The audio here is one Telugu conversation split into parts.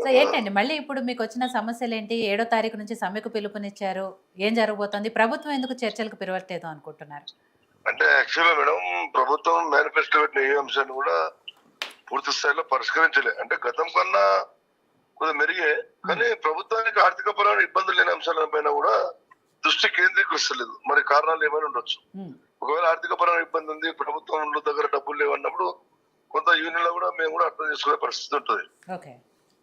సో ఏంటండి మళ్ళీ ఇప్పుడు మీకొచ్చిన సమస్యలేంటి? 7 తారీఖు నుంచి సమ్మెకు పిలుపునిచ్చారు. ఏం జరగబోతోంది? ప్రభుత్వం ఎందుకు చర్చలకు పిలవట్లేదు అనుకుంటున్నారు? అంటే యాక్చువల్‌గా మేడం ప్రభుత్వం మేనిఫెస్టో పెట్టిన ఏ అంశాన్ని కూడా పూర్తి స్థాయిలో పరిష్కరించలే. అంటే గతం కన్నా కొద్దిగా మెరుగే. కానీ ప్రభుత్వానికి ఆర్థికపరమైన ఇబ్బందులు లేని అంశాలపైన కూడా దృష్టి కేంద్రీకరిస్తలేదు. మరి కారణాలు ఏమైనా ఉండొచ్చు. హ్మ్. ఒకవేళ ఆర్థికపరమైన ఇబ్బంది ఉంది, ప్రభుత్వంలో దగ్గర డబ్బులు లేవన్నప్పుడు కొంత యూనియన్‌లో కూడా మేము కూడా అర్థం చేసుకునే పరిస్థితి ఉంటది. ఓకే.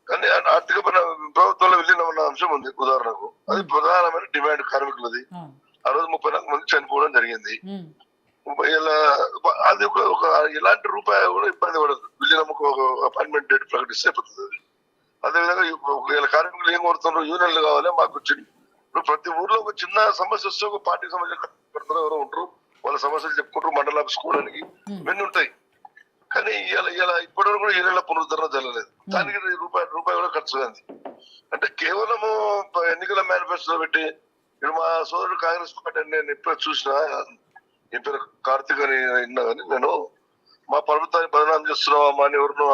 కానీ ఆర్థికపర ప్రభుత్వంలో విలీనం ఉన్న అంశం ఉంది ఉదాహరణకు. అది ప్రధానమైన డిమాండ్ కార్మికులది. అవును. ఆ రోజు 34 మంది చనిపోవడం జరిగింది. హ్మ్. ఇలా అది ఒక ఎలాంటి రూపాయి కూడా ఇబ్బంది పడదు. విలీనంకు ఒక అపాయింట్మెంట్ డేట్ ప్రకటిస్తే అయిపోతుంది అది. అదేవిధంగా ఒకవేళ కార్మికులు ఏం కోరుతున్నారు, యూనియన్లు కావాలి మాకు ఇప్పుడు ప్రతి ఊర్లో ఒక చిన్న సమస్య వస్తే ఒక పార్టీకి సంబంధించిన పెడతారు, ఎవరో ఉంటారు, వాళ్ళ సమస్యలు చెప్పుకుంటారు, మండల ఆఫీస్ కోవడానికి ఇవన్నీ ఉంటాయి. కానీ ఇలా ఇప్పటివరకు కూడా యూనియన్ల పునరుద్ధరణ జరగలేదు. దానికి రూపాయి కూడా ఖర్చు అయింది. అంటే కేవలము ఎన్నికల మేనిఫెస్టో పెట్టి ఇప్పుడు మా సోదరుడు కాంగ్రెస్ పార్టీ నేను ఎప్పుడు చూసినా ఈ పేరు కార్తీక్ అని విన్నా కానీ నేను మా ప్రభుత్వాన్ని బదనాం చేస్తున్నామా అని ఎవరినో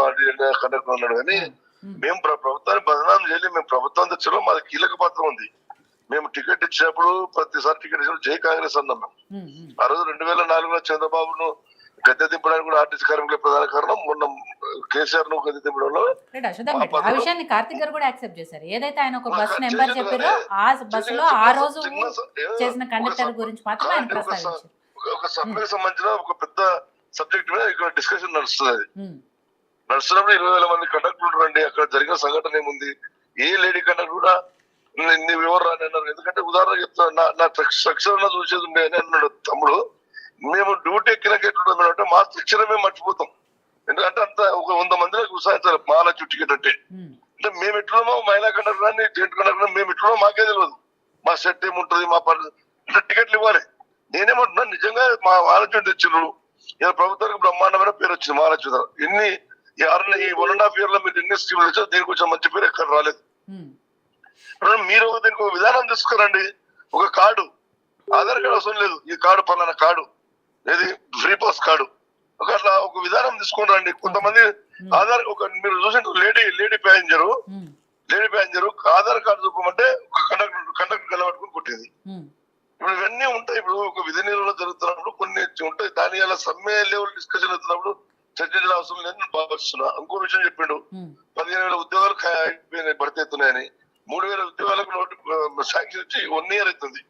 కండక్టర్ అన్నాడు. కానీ మేము ప్రభుత్వాన్ని బదనాం చేయలేదు. మేము ప్రభుత్వం తెచ్చలో మాది కీలక పాత్ర ఉంది. మేము టికెట్ ఇచ్చినప్పుడు ప్రతిసారి టికెట్ ఇచ్చినప్పుడు జై కాంగ్రెస్ అన్నాం మేము. ఆ రోజు 2004లో చంద్రబాబును గద్దె దింపడానికి కూడా ఆర్టీసీ కార్మికుల ప్రధాన కారణం. మొన్న కేసీఆర్ ను గద్దె దింపడంలో ఆ విషయాన్ని కార్తిక్ గారు కూడా యాక్సెప్ట్ చేశారు. ఏదైతే ఆయన ఒక బస్ నెంబర్ చెప్పారో ఆ బస్ లో ఆ రోజు చేసిన కండక్టర్ గురించి మాత్రం ఆయన ప్రస్తావించారు. ఒక సమ్మెకు సంబంధించిన ఒక పెద్ద సబ్జెక్ట్ మీద ఇక్కడ డిస్కషన్ నడుస్తుంది. నడుస్తున్నప్పుడు 20,000 మంది కండక్టర్లు రండి, అక్కడ జరిగిన సంఘటన ఏముంది, ఏ లేడీ కండక్టర్ కూడా నువ్వు ఎవరు రాని అన్నారు. ఎందుకంటే ఉదాహరణ చెప్తున్నా, నా స్ట్రక్చర్ చూసేది ఉండే అని అన్నాడు తమ్ముడు. మేము డ్యూటీ ఎక్కినాక ఎట్లుంటే మా స్ట్రక్చర్ మేము మర్చిపోతాం. ఎందుకంటే అంత ఒక 100 మందికి ఉత్సాహించాలి మహాలక్ష్మి టికెట్ అంటే. అంటే మేము ఎట్లున్నామో మహిళా కండక్టర్ కానీ జెంట్ కండక్టర్ మేము ఎట్లున్నామో మాకే తెలియదు. మా సెట్ ఏముంటది, మా అంటే టికెట్లు ఇవ్వాలి. నేనేమంటున్నా, నిజంగా మా మహాలక్ష్మి తెచ్చిండ్రు. ఇలా ప్రభుత్వానికి బ్రహ్మాండమైన పేరు వచ్చింది మహాలక్ష్మి. ఎన్ని ఈ 1.5 year లో మీరు ఎన్ని స్కీమ్లు వచ్చారో దీనికి కొంచెం మంచి పేరు ఎక్కడ రాలేదు. మీరు దీనికి ఒక విధానం తీసుకురండి. ఒక కార్డు, ఆధార్ కార్డు అవసరం లేదు, ఈ కార్డు పలానా కార్డు, ఏది ఫ్రీ పాస్ కార్డు, అట్లా ఒక విధానం తీసుకుని రండి. కొంతమంది ఆధార్ మీరు చూసిన లేడీ ప్యాసింజర్ ఆధార్ కార్డు చూపమంటే ఒక కండక్టర్ గెలబట్టుకుని కొట్టేది. ఇప్పుడు ఇవన్నీ ఉంటాయి. ఇప్పుడు ఒక విధి నిర్వహణ జరుగుతున్నప్పుడు కొన్ని ఉంటాయి. దాని అలా సమ్మె లెవెల్ డిస్కషన్ అవుతున్నప్పుడు చర్చించిన అవసరం లేదని నేను భావిస్తున్నా. ఇంకో విషయం చెప్పిండు, 15,000 ఉద్యోగాలు భర్తీ అవుతున్నాయని. 3,000 ఉద్యోగాలకు శాంక్షన్ ఇచ్చి 1 year అవుతుంది.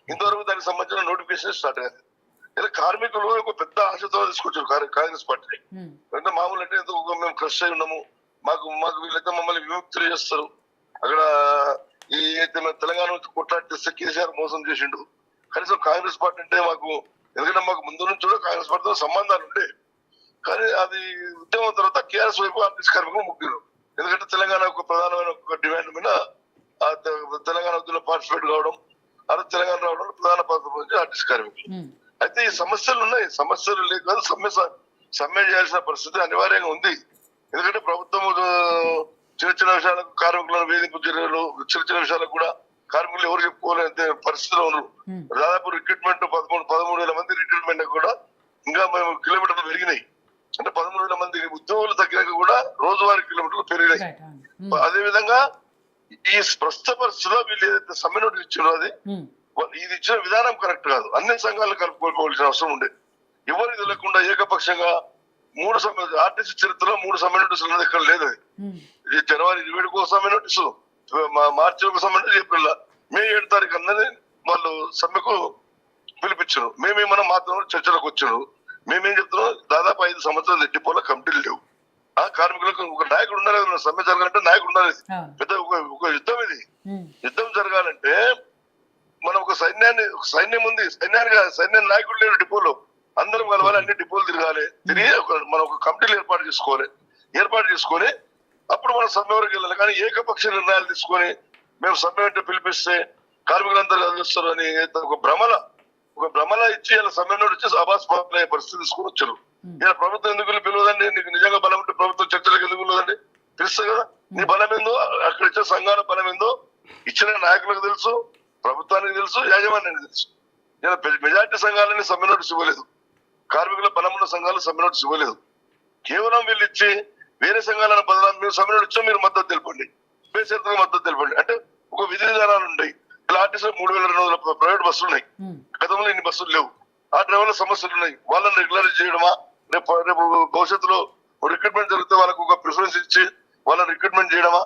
ఇంతవరకు దానికి సంబంధించిన నోటిఫికేషన్ స్టార్ట్ అయ్యింది. ఇలా కార్మికులు ఒక పెద్ద ఆశతో తీసుకొచ్చారు కాంగ్రెస్ పార్టీని. అంటే మామూలు అంటే మేము క్రష్ అయి ఉన్నాము, మాకు వీళ్ళైతే మమ్మల్ని విముక్తులు చేస్తారు. అక్కడ ఈ తెలంగాణ నుంచి కొట్లాడితే కేసీఆర్ మోసం చేసిండు. కనీసం కాంగ్రెస్ పార్టీ అంటే మాకు, ఎందుకంటే మాకు ముందు నుంచి కూడా కాంగ్రెస్ పార్టీతో సంబంధాలు ఉంటాయి. కానీ అది ఉద్యమం తర్వాత కేఆర్ఎస్ వైపు ఆర్టీసీ కార్మికులు ముగ్గురు. ఎందుకంటే తెలంగాణ ఒక ప్రధానమైన ఒక డిమాండ్ మీద తెలంగాణ ఉద్యమంలో పార్టిసిపేట్ కావడం, అది తెలంగాణ రావడం ప్రధాన పాత్ర ఆర్టీసీ కార్మికులు. అయితే ఈ సమస్యలు ఉన్నాయి. సమస్యలు లేక సమ్మె చేయాల్సిన పరిస్థితి అనివార్యంగా ఉంది. ఎందుకంటే ప్రభుత్వం చిన్న విషయాలకు కార్మికులను వేధింపు చర్యలు, చిన్న విషయాలకు కూడా కార్మికులు ఎవరు చెప్పుకోలేని పరిస్థితిలో ఉన్నారు. దాదాపు రిక్రూట్మెంట్ 13,000 మంది రిక్రూట్మెంట్ కూడా ఇంకా మేము కిలోమీటర్లు పెరిగినాయి. అంటే 13,000 మంది ఉద్యోగులు తగ్గినాక కూడా రోజువారీ కిలోమీటర్లు పెరిగినాయి. అదే విధంగా ఈ ప్రస్తుత పరిస్థితిలో వీళ్ళు ఏదైతే సమ్మె నోటీస్ ఇచ్చారో అది ఇది ఇచ్చిన విధానం కరెక్ట్ కాదు. అన్ని సంఘాలను కలుపుకోవాల్సిన అవసరం ఉండే. ఎవరికి తెలియకుండా ఏకపక్షంగా 3 సమ్మె, ఆర్టీసీ చరిత్రలో 3 సమ్మె నోటీసులు అనేది ఇక్కడ లేదు. ఇది జనవరి 27కు ఒక సమ్మె నోటీసు, మార్చి ఒక సమ్మె నోటీసు, ఏప్రిల్ మే 7 తారీఖు అన్నది వాళ్ళు సమ్మెకు పిలిపించారు. మేమేమన్నా మాత్రం చర్చలకు వచ్చారు. మేమేం చెప్తున్నాం, దాదాపు 5 సంవత్సరాలు డిపోలో కమిటీలు లేవు. ఆ కార్మికులకు ఒక నాయకుడు ఉండాలి. సమ్మె జరగాలంటే నాయకుడు ఉండాలి. పెద్ద ఒక యుద్ధం ఇది. యుద్ధం జరగాలంటే మనం ఒక సైన్యం ఉంది. సైన్య నాయకుడు లేడు డిపోలో. అందరం కలవాలి, అన్ని డిపోలు తిరగాలి. తిరిగి మనం ఒక కమిటీలు ఏర్పాటు చేసుకొని అప్పుడు మనం సమ్మె వరకు వెళ్ళాలి. కానీ ఏకపక్ష నిర్ణయాలు తీసుకొని మేము సమ్మె అంటే పిలిపిస్తే కార్మికులందరూ కలుస్తారు అని ఒక భ్రమల ఇచ్చి ఇలా సమ్మె వచ్చేసి అబాస్పాలయ్యే పరిస్థితి తీసుకొని వచ్చారు. ఇలా ప్రభుత్వం ఎందుకు పిలవదండి? నీకు నిజంగా బలం ఉంటే ప్రభుత్వం చర్చలకు ఎందుకు పిలవదండి? తెలుస్తుంది కదా నీ బలం ఏందో, అక్కడ ఇచ్చే సంఘాల బలం ఏందో ఇచ్చిన నాయకులకు తెలుసు, ప్రభుత్వానికి తెలుసు, యాజమాన్యానికి తెలుసు. ఇలా మెజార్టీ సంఘాలని సమ్మె నోటీస్ ఇవ్వలేదు. కార్మికుల బలమున్న సంఘాలు సమ్మె నోటీస్ ఇవ్వలేదు. కేవలం వీళ్ళు ఇచ్చి వేరే సంఘాలను బదనాలు, మీరు సమ్మె నోటీస్ మీరు మద్దతు తెలపండి, బేషరతుగా మద్దతు తెలపండి. అంటే ఒక విధి విధానాలు ఉన్నాయి. ఇలా ఆర్టీసీ 3200 ప్రైవేట్ బస్సులు ఉన్నాయి. గతంలో ఇన్ని బస్సులు లేవు. ఆ డ్రైవర్ల సమస్యలు ఉన్నాయి. వాళ్ళని రెగ్యులరైజ్ చేయడమా, రేపు భవిష్యత్తులో రిక్రూట్మెంట్ జరిగితే వాళ్ళకు ఒక ప్రిఫరెన్స్ ఇచ్చి వాళ్ళని రిక్రూట్మెంట్ చేయడమా,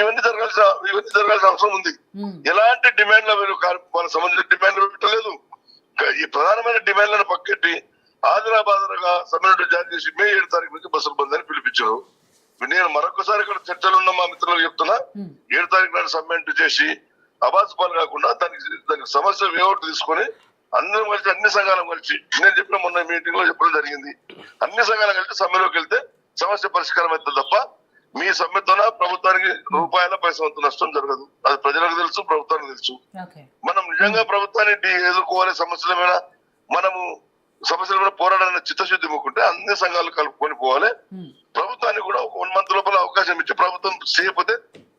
ఇవన్నీ జరగాల్సిన అవసరం ఉంది. ఎలాంటి డిమాండ్ల వాళ్ళకి సంబంధించిన డిమాండ్లు పెట్టలేదు. ఈ ప్రధానమైన డిమాండ్లను పక్కెట్టి ఆదరాబాదరగా సమ్మెను జారీ చేసి మే 7 తారీఖు నుంచి బస్సులు బంద్ అని పిలిపించారు. నేను మరొకసారి ఇక్కడ చర్చలు ఉన్న మా మిత్రులకు చెప్తున్నా, 7 తారీఖు నాడు సమ్మెంట్ చేసి అబాస్ పాలు కాకుండా దానికి సమస్య వేఅవుట్ తీసుకొని అందరం కలిసి అన్ని సంఘాలను కలిసి, నేను చెప్పిన మొన్న మీటింగ్ లో చెప్పడం జరిగింది, అన్ని సంఘాలు కలిసి సమ్మెలోకి వెళ్తే సమస్య పరిష్కారం అవుతుంది తప్ప మీ సమ్మెతోన ప్రభుత్వానికి రూపాయల పైసా నష్టం జరగదు. అది ప్రజలకు తెలుసు, ప్రభుత్వానికి తెలుసు. మనం నిజంగా ప్రభుత్వాన్ని ఎదుర్కోవాలి, సమస్యల మీద మనము సమస్యల మీద పోరాడాలని చిత్తశుద్ధి మొక్కుంటే అన్ని సంఘాలు కలుపుకొని పోవాలి. ప్రభుత్వాన్ని కూడా ఒక 1 మంత్ లోపల అవకాశం ఇచ్చి ప్రభుత్వం చేయకపోతే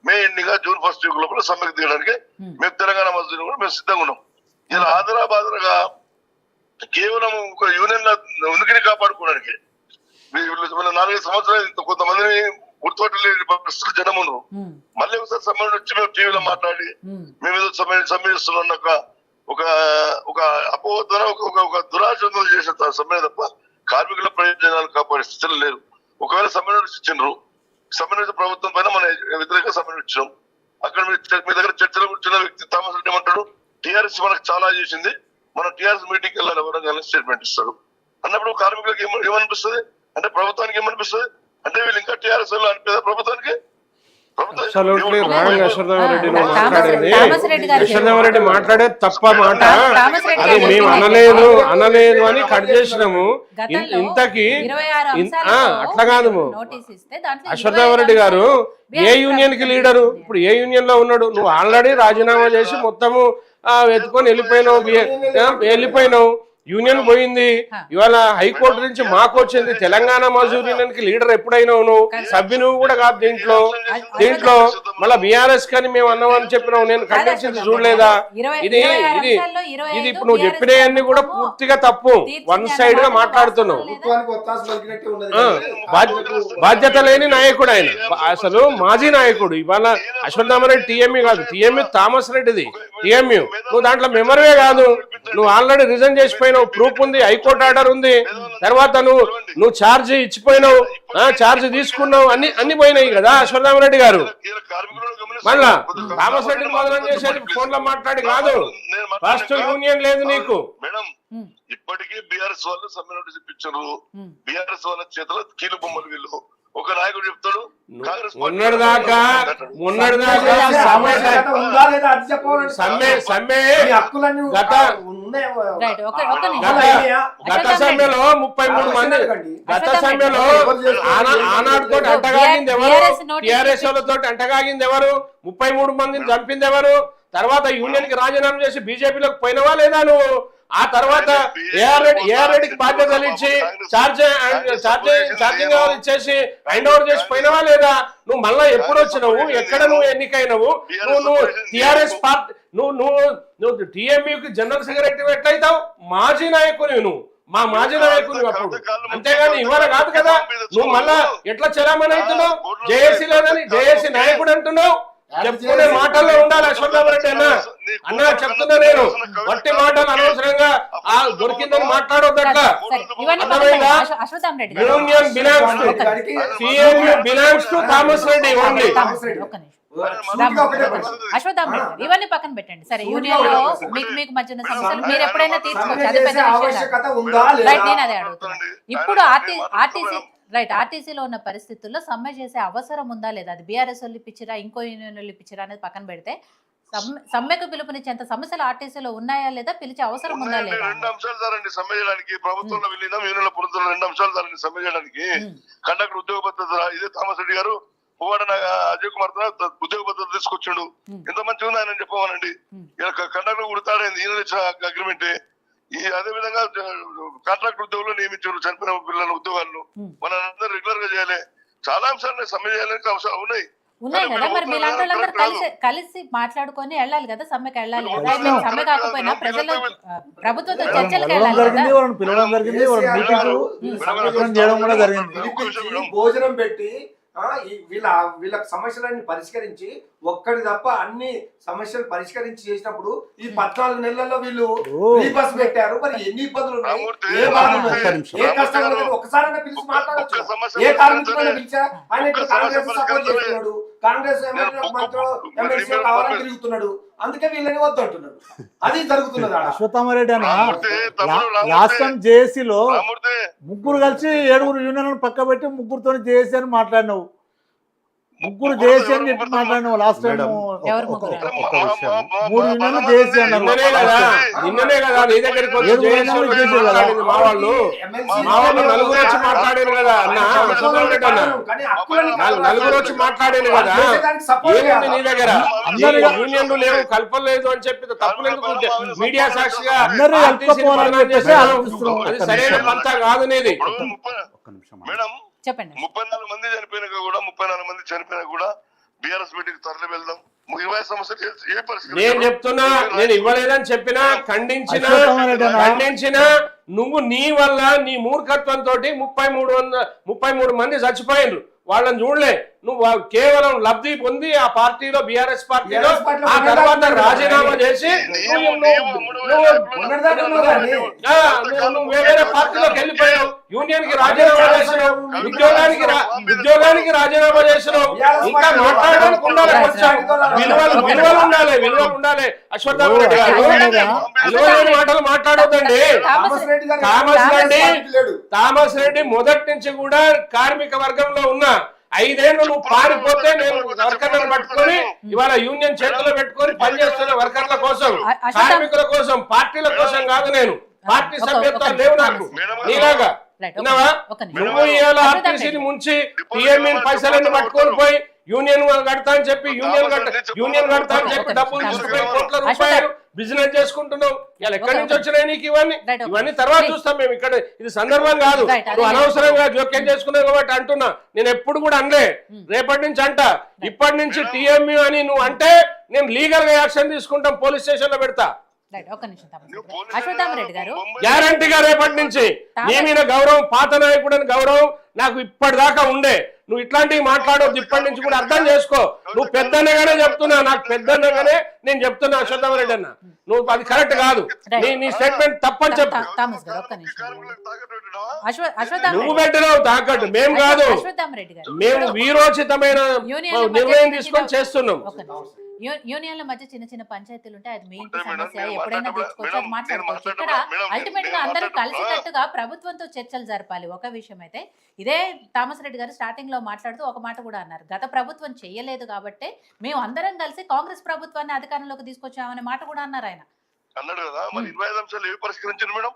May ending June 1st week లోపల సమ్మెకు దిగడానికి మేము తెలంగాణ మజ్దూరు కూడా మేము సిద్ధంగా ఉన్నాం. ఇలా ఆదరాబాదరగా కేవలం ఒక యూనియన్ల ఉనికిని కాపాడుకోవడానికి 4-5 సంవత్సరాలు కొంతమందిని గుర్తుపట్టలేని పరిస్థితులు జనం ఉన్నారు. మళ్ళీ ఒకసారి సమ్మె వచ్చి మేము టీవీలో మాట్లాడి మేము ఏదో సమ్మె చేస్తున్నాం ఒక అపోహతో ఒక దురాచరణ చేసిన సమ్మె తప్ప కార్మికుల ప్రయోజనాలు కాపాడే స్థితిలో లేరు. ఒకవేళ సమ్మె నోటీస్ ఇచ్చిండ్రు, సమ్మె నోటీస్ ప్రభుత్వం పైన మన వ్యతిరేక సమ్మె ఇచ్చినాం. అక్కడ మీ దగ్గర చర్చలో కూర్చున్న వ్యక్తి థామస్ రెడ్డి ఏమంటాడు, టీఆర్ఎస్ మనకు చాలా చేసింది, మనం టీఆర్ఎస్ మీటింగ్కి వెళ్ళాలి ఎవరైనా స్టేట్మెంట్ ఇస్తాడు అన్నప్పుడు కార్మికులకు ఏమనిపిస్తుంది అంటే, ప్రభుత్వానికి ఏమనిపిస్తుంది అంటే వీళ్ళు ఇంకా టీఆర్ఎస్ వాళ్ళు అనిపిదా ప్రభుత్వానికి? యశ్వంతరామరెడ్డి మాట్లాడే తప్ప మాట అది మేము అనలేదు అని కట్ చేసినాము. ఇంతకి అట్లా కాదు. యశ్వంతరామరెడ్డి గారు ఏ యూనియన్ కి లీడరు? ఇప్పుడు ఏ యూనియన్ లో ఉన్నాడు? నువ్వు ఆల్రెడీ రాజీనామా చేసి మొత్తము వెతుకొని వెళ్ళిపోయినావు. యూనియన్ పోయింది. ఇవాళ హైకోర్టు నుంచి మాకు వచ్చింది. తెలంగాణ మజ్దూర్ యూనియన్ కి లీడర్ ఎప్పుడైనా నువ్వు సభ్యును కూడా కాదు దీంట్లో మళ్ళీ బీఆర్ఎస్ కానీ మేము అన్నామని చెప్పినావు. నేను ఖండించింది చూడలేదా? ఇది ఇప్పుడు నువ్వు చెప్పినవన్నీ కూడా పూర్తిగా తప్పు. 1 సైడ్ గా మాట్లాడుతున్నావు. బాధ్యత లేని నాయకుడు ఆయన, అసలు మాజీ నాయకుడు. ఇవాళ యశ్వంతరామరెడ్డి టీఎంయూ కాదు, టీఎంయూ థామస్ రెడ్డిది టీఎంయూ. నువ్వు దాంట్లో మెంబర్వే కాదు. నువ్వు ఆల్రెడీ రిజైన్ చేసిపోయినావు, ప్రూఫ్ ఉంది, హైకోర్టు ఆర్డర్ ఉంది. తర్వాత నువ్వు ఛార్జ్ ఇచ్చిపోయినావు, ఛార్జ్ తీసుకున్నావు, అన్ని పోయినాయి కదా యశ్వంతరామరెడ్డి గారు. మళ్ళా థామస్ రెడ్డిని మొదలు చేసేది ఫోన్ లో మాట్లాడి కాదు. ఫస్ట్ యూనియన్ లేదు నీకు. ఇప్పటికీ బీఆర్ఎస్ వాళ్ళు సమ్మె నోటీస్ ఇప్పించారు. బీఆర్ఎస్ వాళ్ళ చేతిలో కీలు బొమ్మలు వీళ్ళు. ఒక నాయకుడు చెప్తాడు మొన్నటిదాకా గత సమ్మెలో 33 మంది, గత సమ్మెలో ఆనాడుతో అంటగాగింది ఎవరు? టిఆర్ఎస్ వాళ్ళతో అంటగాగింది ఎవరు? 33 మందిని చంపింది ఎవరు? తర్వాత యూనియన్ కి రాజీనామా చేసి బీజేపీలోకి పోయినవా లేదా నువ్వు? ఆ తర్వాత ఏఆర్ రెడ్డికి బాధ్యతలు ఇచ్చి ఛార్జింగ్ ఇచ్చేసి హ్యాండ్ ఓవర్ చేసి పోయినవా లేదా? నువ్వు మళ్ళా ఎప్పుడు వచ్చినావు? ఎక్కడ నువ్వు ఎన్నికైనవు? నువ్వు టిఆర్ఎస్ పార్టీ నువ్వు టీఎంయూకి జనరల్ సెక్రటరీ ఎట్లయితావు? మాజీ నాయకుని నువ్వు, మా మాజీ నాయకుని అప్పుడు. అంతేగాని ఇవాళ కాదు కదా. నువ్వు మళ్ళా ఎట్లా చలామణి అవుతున్నావు? జేఏసీ లేదని జేఏసీ నాయకుడు అంటున్నావు. చెప్పుకునే మాటల్లో ఉండాలి యశ్వంతరామరెడ్డి అన్న చెప్తున్నా నేను. వట్టి మాటలు అనవసరంగా దొరికిందని మాట్లాడొద్దట. Union belongs to Thomas Reddy only. ఇవన్నీ పక్కన పెట్టండి. సరే, యూనియన్ లో మీకు మధ్యన సమస్యలు మీరు ఎప్పుడైనా తీర్చుకోవచ్చు, అది పెద్ద విషయం. నేను అదే అడుగుతున్నాను. ఇప్పుడు ఆర్టీసీలో ఉన్న పరిస్థితుల్లో సమ్మె చేసే అవసరం ఉందా లేదా? అది బీఆర్ఎస్ వాళ్ళు ఇప్పించిరా, ఇంకో యూనియన్ వాళ్ళు ఇప్పించిరా అనేది పక్కన పెడితే సమ్మెకు పిలుపునిచ్చేంత సమస్యలు ఆర్టీసీలో ఉన్నాయా లేదా? పిలిచే అవసరం ఉందా లేదా? 2 అంశాలు సారండి సమ్మె చేయడానికి. ప్రభుత్వంలో విలీనం, యూనియన్ల పునరుద్ధరణ 2 అంశాలు సారండి సమ్మె చేయడానికి. కండక్టర్ ఉద్యోగ భద్రత, ఇదే థామస్ రెడ్డి గారు పువ్వాడ అజయ్ కుమార్ ఉద్యోగ భద్రత తీసుకొచ్చిండు. ఎంత మంచిగా ఉంది ఆయన చెప్పమనండి. కండక్టర్ ఉడతాడైంది ఈయన ఇచ్చిన అగ్రిమెంట్. అదే విధంగా కాంట్రాక్ట్ ఉద్యోగులు నియమించారు చనిపోయిన పిల్లల ఉద్యోగాలను. మనం అందరూ రెగ్యులర్ గా చేయాలి. చాలా అంశాలు సమ్మె చేయాలని అవసరం ఉన్నాయి కదా. మరి మీలాంటి వాళ్ళందరూ కలిసి మాట్లాడుకొని వెళ్ళాలి కదా, సమ్మెకి వెళ్ళాలి కదా. సమ్మె కాకపోయినా ప్రజలు ప్రభుత్వంతో చర్చలకు వెళ్ళాలి కదా. పిలవడం జరిగింది, భోజనం పెట్టి వీళ్ళ సమస్యలన్నీ పరిష్కరించి ఒక్కడి తప్ప అన్ని సమస్యలు పరిష్కరించి చేసినప్పుడు ఈ 14 నెలల్లో వీళ్ళు ఫ్రీ బస్ పెట్టారు. మరి ఎన్ని ఇబ్బందులు ఉన్నాయి, ఏ బాధ ఉన్నాయి, ఏ కష్టాలు ఉన్నాయి, ఒకసారైనా పిలిచి మాట్లాడచ్చు. ఏ కార్మికులను పిలిచా ఆయన ఇప్పుడు కాంగ్రెస్ సపోర్ట్ చేస్తున్నాడు, కాంగ్రెస్ ఎమ్మెల్సీ కావాలని తిరుగుతున్నాడు, అందుకే వీళ్ళని వద్దు అంటున్నాడు. అది జరుగుతున్నది. అశ్వత్థామరెడ్డి అన్న లాస్ట్ టైం జేఏసీలో ముగ్గురు కలిసి 7 యూనియన్లను పక్క పెట్టి ముగ్గురుతో జేఏసీ అని మాట్లాడినావు. ముగ్గురు జేఏసీ అని చెప్పి మాట్లాడినావు లాస్ట్ టైం. 3 యూనియన్లు జేఏసీ అన్నారు. నిన్ననే కదా నీ దగ్గరికి వచ్చి మా వాళ్ళు నలుగురు వచ్చి మాట్లాడారు కదా అన్న, నలుగురు వచ్చి మాట్లాడారు కదా. ఏముంది నీ దగ్గర? యూనియన్లు లేవు, కల్పలేదు అని చెప్పి తప్పులు మీడియా సాక్షిగా అది సరైన పంత కాదు నీది. మేడం చెప్పండి. 34 మంది చనిపోయినా కూడా 34 మంది చనిపోయినా కూడా బీఆర్ఎస్ మీటింగ్ తరలి వెళ్దాం. 20 సమస్యలు ఏ పరిస్థితి నేను చెప్తున్నా, నేను ఇవ్వలేదని చెప్పినా ఖండించిన నువ్వు నీ వల్ల నీ మూర్ఖత్వంతో 33 మంది చచ్చిపోయినరు. వాళ్ళని చూడలే, నువ్వు కేవలం లబ్ధి పొంది ఆ పార్టీలో బీఆర్ఎస్ పార్టీలో ఆ తర్వాత రాజీనామా చేసి నువ్వు వేరే పార్టీలోకి వెళ్ళిపోయావు. యూనియన్ కి రాజీనామా చేసినావు, ఉద్యోగానికి రాజీనామా చేసినావు. ఇంకా మాట్లాడడానికి ఉండాలి, కొంచెం విలువలు ఉండాలి. అశ్వత్థామరెడ్డి గారు విలువలేని మాటలు మాట్లాడొద్దండి. థామస్ రెడ్డి మొదటి నుంచి కూడా కార్మిక వర్గంలో ఉన్నా 5 ఏళ్ళు నువ్వు పారిపోతే నేను వర్కర్లను పట్టుకొని ఇవాళ యూనియన్ చేతుల్లో పెట్టుకొని పనిచేస్తున్న వర్కర్ల కోసం, కార్మికుల కోసం, పార్టీల కోసం కాదు. నేను పార్టీ సభ్యత్వాలు లేవు నాకు నీలాగా. నువ్వు ఇవాళ ఆర్టీసీని ముంచి టీఎంఈ పైసలన్నీ పట్టుకొని పోయి యూనియన్ కడతా అని చెప్పి యూనియన్ కడతా అని చెప్పి డబ్బులు తీసుకుపోయి కోట్ల రూపాయలు బిజినెస్ చేసుకుంటున్నావు. ఇలా ఎక్కడి నుంచి వచ్చినాయి నీకు ఇవన్నీ తర్వాత చూస్తాం మేము. ఇక్కడ ఇది సందర్భం కాదు, నువ్వు అనవసరంగా జోక్యం చేసుకున్నావు కాబట్టి అంటున్నా. నేను ఎప్పుడు కూడా అనలే, రేపటి నుంచి అంట. ఇప్పటి నుంచి టీఎంయూ అని నువ్వు అంటే నేను లీగల్ గా యాక్షన్ తీసుకుంటాం, పోలీస్ స్టేషన్ లో పెడతా. అశ్వత్థామరెడ్డి గారు గ్యారంటీగా రేపటి నుంచి నీ మీద గౌరవం, పాత నాయకుడని గౌరవం నాకు ఇప్పటిదాకా ఉండే. నువ్వు ఇట్లాంటివి మాట్లాడొద్దు, ఇప్పటి నుంచి కూడా అర్థం చేసుకో. నువ్వు పెద్దన్నగానే చెప్తున్నా, నాకు పెద్దన్నగానే నేను చెప్తున్నా అశ్వత్థామరెడ్డి అన్న, నువ్వు అది కరెక్ట్ కాదు, నీ స్టేట్మెంట్ తప్పని చెప్పు. నువ్వు పెట్టినావు తాకట్టు, మేము కాదు. మేము వీరోచితమైన నిర్ణయం తీసుకొని చేస్తున్నాం. యూనియన్ల మధ్య చిన్న పంచాయతీలు ఉంటాయి, అది మీ ఇంటి సమస్య, ఎప్పుడైనా తెచ్చుకోవచ్చు, అది మాట్లాడుకోవచ్చు. ఇక్కడ అల్టిమేట్ గా అందరూ కలిసికట్టుగా ప్రభుత్వంతో చర్చలు జరపాలి. ఒక విషయం అయితే ఇదే థామస్ రెడ్డి గారు స్టార్టింగ్ లో మాట్లాడుతూ ఒక మాట కూడా అన్నారు, గత ప్రభుత్వం చేయలేదు కాబట్టి మేము అందరం కలిసి కాంగ్రెస్ ప్రభుత్వాన్ని అధికారంలోకి తీసుకొచ్చామనే మాట కూడా అన్నారు ఆయన. అన్నాడు కదా. మరి 25 అంశాలు ఏవి పరిష్కరించారు మేడం?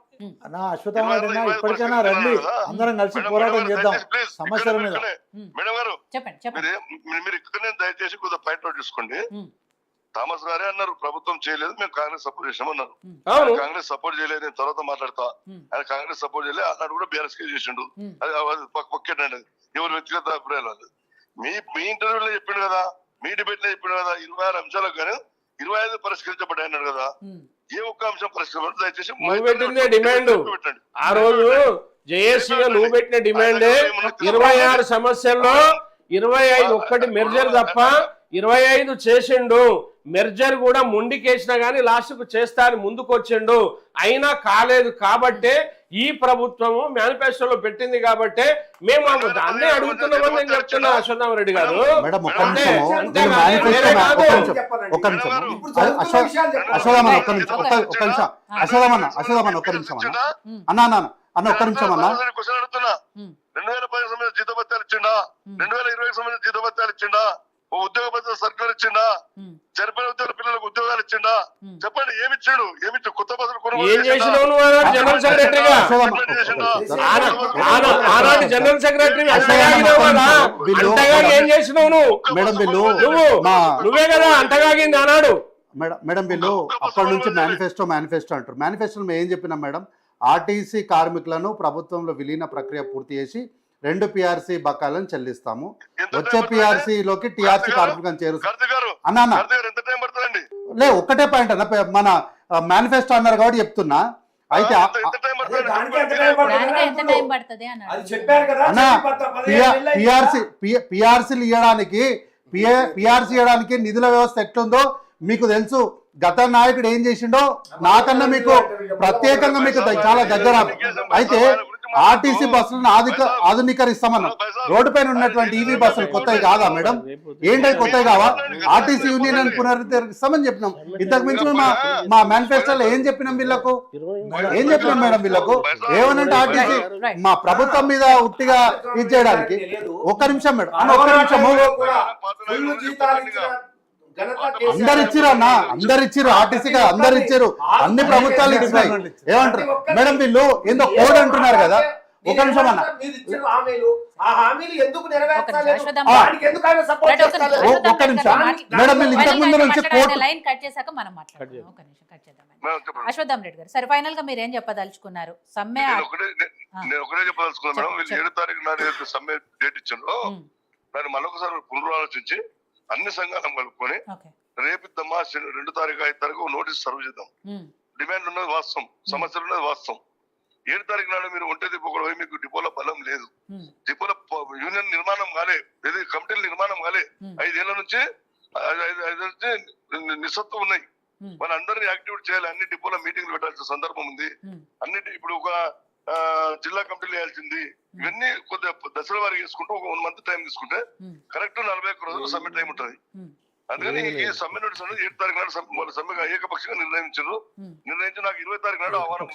అశ్వత్థామరెడ్డి ఇప్పటికైనా రండి, అందరం కలిసి పోరాటం చేద్దాం సమస్యల మీద. మేడం గారు చెప్పండి. మీరు ఇక్కడనే దయచేసి కొద్దిగా పాయింట్ అవుట్ చేసుకోండి. థామస్ గారే అన్నారు ప్రభుత్వం చేయలేదు, మేము కాంగ్రెస్ సపోర్ట్ చేసామన్నారు. కాంగ్రెస్ సపోర్ట్ చేయలేదు, నేను తర్వాత మాట్లాడతా. ఆయన కాంగ్రెస్ సపోర్ట్ చేయలేదు అన్నాడు, కూడా బీఆర్ఎస్ కే చేసిండు. అది పక్కేటండి, ఎవరు వ్యక్తిగత అభిప్రాయాలు. మీ ఇంటర్వ్యూలో చెప్పిండు కదా, మీ డిబేట్ లో చెప్పిండు కదా, 26 అంశాలకు కానీ 25 పరిష్కరించబడ్డాయి అన్నాడు కదా. ఏ ఒక్క అంశం పరిష్కరించబడి దయచేసి నువ్వు పెట్టిందే డిమాండ్. ఆ రోజు జేఏసీగా నువ్వు పెట్టిన డిమాండే 26 సమస్యల్లో 25 ఒక్కటి మెర్జర్ తప్ప 25 చేసిండు. మెర్జర్ కూడా మొండికేసినా గానీ లాస్ట్ కు చేస్తా అని ముందుకు వచ్చిండు, అయినా కాలేదు. కాబట్టే ఈ ప్రభుత్వము మేనిఫెస్టోలో పెట్టింది కాబట్టి మేము అన్నీ అడుగుతున్నామని నేను చెప్తున్నా అశ్వత్థామరెడ్డి గారు. ఒక్క నిమిషం అన్న. 2010 జీతభత్యాలు ఇచ్చిండా? 2020 సంబంధించిన జీతభత్యాలు ఇచ్చిండా? ఉద్యోగ భద్రత సర్కార్ ఇచ్చిండా? చనిపోయిన ఉద్యోగ పిల్లలకు ఉద్యోగాలు ఇచ్చిండా? చెప్పండి, ఏమిచ్చాడు? కొత్త బస్సులు ఏం చేసినావు నువ్వు జనరల్ సెక్రటరీగా? ఆనాటి జనరల్ సెక్రటరీ అంతగా ఏం చేసినావు నువ్వే కదా అంతగాగింది ఆనాడు. మేడం వీళ్ళు అప్పటి నుంచి మేనిఫెస్టో అంటారు. మేనిఫెస్టోలో ఏం చెప్పినాం మేడం? ఆర్టీసీ కార్మికులను ప్రభుత్వంలో విలీన ప్రక్రియ పూర్తి చేసి 2 పిఆర్సీ బకాయిలను చెల్లిస్తాము. వచ్చే పిఆర్సీ లోకి టీఆర్సీ కార్మికులను చేరుస్తాం అన్నా. లే ఒక్కటే పాయింట్ అన్న, మన మేనిఫెస్టో అన్నారు కాబట్టి చెప్తున్నా. అయితే దానికి ఎంత టైం పడుతుంది దానికి ఎంత టైం పడుతుంది అని అది చెప్పారు కదా అన్న చెప్పి 15 నెలలు అయింది. పిఆర్సీలు ఇవ్వడానికి నిధుల వ్యవస్థ ఎట్లుందో మీకు తెలుసు. గత నాయకుడు ఏం చేసిండో నాకన్నా మీకు ప్రత్యేకంగా మీకు చాలా దగ్గర. అయితే ఆర్టీసీ బస్సులను ఆధునీకరిస్తామన్నా. రోడ్డు పైన ఉన్నటువంటి ఈవీ బస్సులు కొత్తవి కాదా మేడం? ఏంటది కొత్తవి కావా? ఆర్టీసీ యూనియన్ పునరుద్ధరిస్తామని చెప్పినాం. ఇంతకు మించి మా మేనిఫెస్టోలో ఏం చెప్పినాం వీళ్ళకు? ఏం చెప్పినాం మేడం వీళ్ళకు? ఏమనంటే ఆర్టీసీ మా ప్రభుత్వం మీద ఉట్టిగా ఇది చేయడానికి. ఒక్క నిమిషం మేడం అన్న, ఒక్క నిమిషము. ఫుల్ జీతాలు ఇచ్చిన ఘనత అందరు ఇచ్చిరు అన్న, అందరు ఇచ్చిరు. ఆర్టీసీ అందరు ఇచ్చారు, అన్ని ప్రభుత్వాలు ఇచ్చినాయి. ఏమంటారు మేడం? వీళ్ళు ఏందో కోడ్ అంటున్నారు కదా. ఒక నిమిషం అన్న, మీరు ఇచ్చిన హామీలు, ఆ హామీలు ఎందుకు నెరవేర్చలేదు? అశ్వత్థామ దానికి ఎందుకు ఆయన సపోర్ట్ చేస్తలేదు? ఒక్క నిమిషం మేడం, వీళ్ళు ఇంతకు ముందు నుంచి కోర్టు లైన్ కట్ చేశాక మనం మాట్లాడదాం. ఒక నిమిషం కట్ చేద్దాం. అశ్వత్థామ రెడ్డి గారు, సరే ఫైనల్ గా మీరు ఏం చెప్పదలుచుకున్నారు? సమ్మె నేను ఒకటే చెప్పదలుచుకున్నాను మేడం. వీళ్ళు 7వ తారీఖు నాడు సమ్మె డేట్ ఇచ్చిండ్రు. దాన్ని మరొకసారి పునరాలోచించి అన్ని సంఘాలను కలుపుకొని రేపిద్దామా 2 తారీఖు 5 తారీఖు నోటీస్ సర్వ్ చేద్దాం. డిమాండ్ ఉన్నది వాస్తవం, సమస్యలు ఉన్నది వాస్తవం. 7 తారీఖు నాడు మీరు ఒంటే దిప్పు మీకు డిపోలో బలం లేదు, డిపోలో యూనియన్ నిర్మాణం కాలే, కమిటీల నిర్మాణం కాలే. 5 ఏళ్ల నుంచి నిస్సత్వం ఉన్నాయి. మన అందరినీ యాక్టివేట్ చేయాలి. అన్ని డిపోలో మీటింగ్లు పెట్టాల్సిన సందర్భం ఉంది. అన్నిటి ఇప్పుడు ఒక జిల్లా కమిటీలు వేయాల్సింది. ఇవన్నీ కొద్దిగా దశల వారికి వేసుకుంటూ ఒక 1 మంత్ టైం తీసుకుంటే కరెక్ట్ 41 రోజులు సమ్మె టైం ఉంటుంది. అందుకని ఈ సమ్మె నోటీస్ అనేది 7 తారీఖు నాడు సమ్మె ఏకపక్షంగా నిర్ణయించి నాకు 20 తారీఖు నాడు ఆహ్వానం.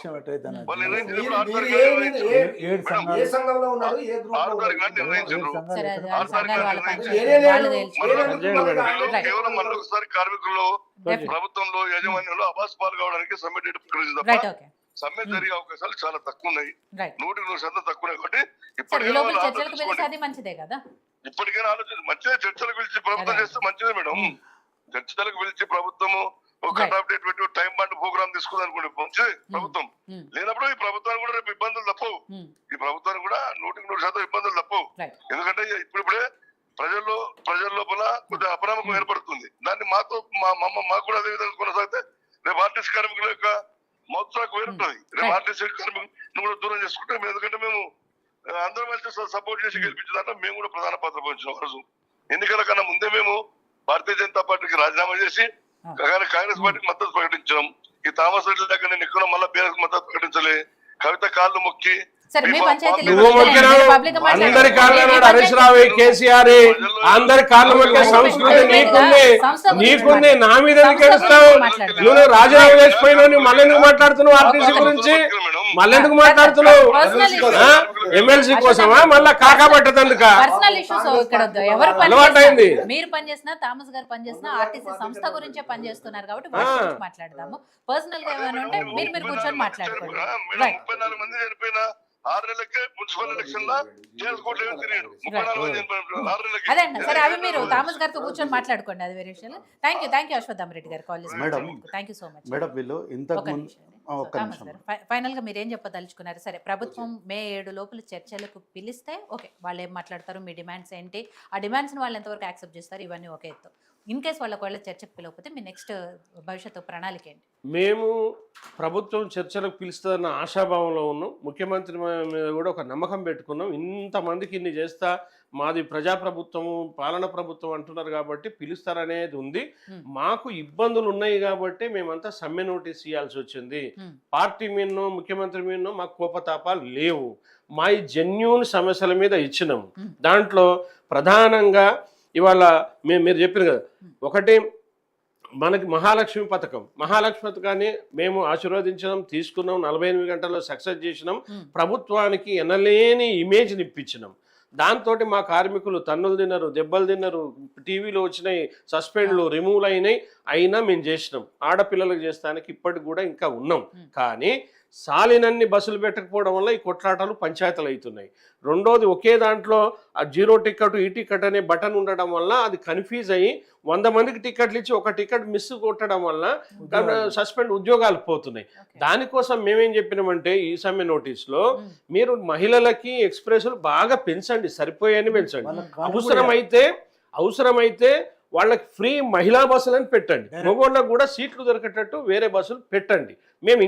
వాళ్ళు నిర్ణయించినప్పుడు 6 తారీఖు నాడు నిర్ణయించారు. ఏ సంఘంలో ఉన్నారు? ఏ గ్రూప్ 6 తారీఖు నాడు నిర్ణయించారు. కేవలం మళ్ళొకసారి కార్మికుల్లో, ప్రభుత్వంలో, యాజమాన్యంలో అబాస్ పాలు కావడానికి సమ్మె డేట్ ప్రకటించింది. సమ్మె జరిగే అవకాశాలు చాలా తక్కువ ఉన్నాయి. 100% తక్కువ ఉన్నాయి. కాబట్టి ఇప్పటికైనా మంచిదే కదా, ఇప్పటికైనా ఆలోచించి మంచిదే. చర్చలకు పిలిచి ప్రభుత్వం చేస్తే మంచిదే మేడం. చర్చలకు పిలిచి ప్రభుత్వము ఒక కట్ డేట్ పెట్టి టైం బాండ్ ప్రోగ్రామ్ తీసుకుంది అనుకోండి, మంచిదే. ప్రభుత్వం లేనప్పుడు ఈ ప్రభుత్వానికి కూడా రేపు ఇబ్బందులు తప్పవు. ఈ ప్రభుత్వానికి కూడా 100% ఇబ్బందులు తప్పవు. ఎందుకంటే ఇప్పుడిప్పుడే ప్రజల లోపల కొద్దిగా అపనమ్మకం ఏర్పడుతుంది. దాన్ని మాకు కూడా అదే విధంగా కొనసాగితే రేపు ఆర్టీసీ కార్మికుల యొక్క మౌత్రాకు వేరుంటుంది. రేపు ఆర్టీసీ కార్మికులను కూడా దూరం చేసుకుంటే, ఎందుకంటే మేము అందరం కలిసి సపోర్ట్ చేసి గెలిపించేదాంట్లో మేము కూడా ప్రధాన పాత్ర పోషించిన రోజు. ఎన్నికల కన్నా ముందే మేము భారతీయ జనతా పార్టీకి రాజీనామా చేసి కాంగ్రెస్ పార్టీకి మద్దతు ప్రకటించాం. ఈ థామస్ రెడ్డి దగ్గర నేను ఎక్కడో మళ్ళీ బీఆర్ఎస్ మద్దతు ప్రకటించలే. కవిత కాళ్ళు మొక్కి అందరి కాళ్ళ హరీష్ రావు, కేసీఆర్ అందరి కాళ్ళు మొక్కే సంస్కృతి నీకుంది. నా మీద ఎందుకు నువ్వు రాజీనామా చేసిపోయినా మళ్ళీ ఎందుకు మాట్లాడుతున్నావు? ఆర్టీసీ గురించి మళ్ళీ ఎందుకు మాట్లాడుతున్నావు? ఎమ్మెల్సీ కోసమా? మళ్ళా కాకా పట్టదందుక అలవాటైంది. మీరు పనిచేసిన థామస్ గారు పనిచేసిన ఆర్టీసీ సంస్థ గురించే పనిచేస్తున్నారు కాబట్టి మాట్లాడదాము. పర్సనల్ గా ఏమైనా ఉంటే మీరు కూర్చొని మాట్లాడుకోండి. 34 మంది చనిపోయినా 6 నెలలకే మున్సిపల్ ఎలక్షన్ లో చేసుకోవట్లేదు. 34 మంది చనిపోయిన 6 నెలలకి. అదే అండి, సరే అవి మీరు థామస్ గారితో కూర్చొని మాట్లాడుకోండి. అది వేరే విషయాలు. థ్యాంక్ యూ అశ్వత్థామ రెడ్డి గారు కాల్ చేసి. Thank you so much madam. వీళ్ళు ఇంతకు ఫైనల్ గా మీరు ఏం చెప్పదలుచుకున్నారు? సరే, ప్రభుత్వం May 7 లోపల చర్చలకు పిలిస్తే ఓకే, వాళ్ళు ఏం మాట్లాడతారు, మీ డిమాండ్స్ ఏంటి, ఆ డిమాండ్స్ ని వాళ్ళు ఎంతవరకు యాక్సెప్ట్ చేస్తారు, ఇవన్నీ ఒకే ఎత్తు. ఇన్ కేస్ వాళ్ళ చర్చకు పిలవకపోతే మీ నెక్స్ట్ భవిష్యత్తు ప్రణాళిక ఏంటి? మేము ప్రభుత్వం చర్చలకు పిలుస్తుందన్న ఆశాభావంలో ఉన్నాం. ముఖ్యమంత్రి మీద కూడా ఒక నమ్మకం పెట్టుకున్నాం. ఇంతమందికి ఇన్ని చేస్తా, మాది ప్రజాప్రభుత్వము, పాలన ప్రభుత్వం అంటున్నారు కాబట్టి పిలుస్తారనేది ఉంది. మాకు ఇబ్బందులు ఉన్నాయి కాబట్టి మేమంతా సమ్మె నోటీస్ ఇవ్వాల్సి వచ్చింది. పార్టీ మీదనో ముఖ్యమంత్రి మీదనో మాకు కోపతాపాలు లేవు. మా ఈ జెన్యూన్ సమస్యల మీద ఇచ్చినాము. దాంట్లో ప్రధానంగా ఇవాళ మీరు చెప్పారు కదా, ఒకటి మనకి మహాలక్ష్మి పథకాన్ని మేము ఆశీర్వదించడం, తీసుకున్నాం. 48 గంటల్లో సక్సెస్ చేసినాం. ప్రభుత్వానికి ఎనలేని ఇమేజ్ని ఇప్పించినాం. దాంతో మా కార్మికులు తన్నులు తిన్నారు, దెబ్బలు తిన్నారు, టీవీలో వచ్చినాయి, సస్పెండ్లు రిమూవ్ అయినా మేము చేసినాం. ఆడపిల్లలకు చేస్తానికి ఇప్పటికి కూడా ఇంకా ఉన్నాం. కానీ సాలినన్ని బస్సులు పెట్టకపోవడం వల్ల ఈ కొట్లాటలు పంచాయతీలు అవుతున్నాయి. రెండోది, ఒకే దాంట్లో ఆ 0 టికెట్ ఈ టికెట్ అనే బటన్ ఉండడం వల్ల అది కన్ఫ్యూజ్ అయ్యి 100 మందికి టికెట్లు ఇచ్చి ఒక టికెట్ మిస్ కొట్టడం వల్ల సస్పెండ్ ఉద్యోగాలు పోతున్నాయి. దానికోసం మేమేం చెప్పినామంటే ఈ సమ్మె నోటీస్లో మీరు మహిళలకి ఎక్స్ప్రెస్లు బాగా పెంచండి, సరిపోయాయని పెంచండి. అవసరమైతే వాళ్ళకి ఫ్రీ మహిళా బస్సులను పెట్టండి. మగవాళ్ళకు కూడా సీట్లు దొరికేటట్టు వేరే బస్సులు పెట్టండి. మేము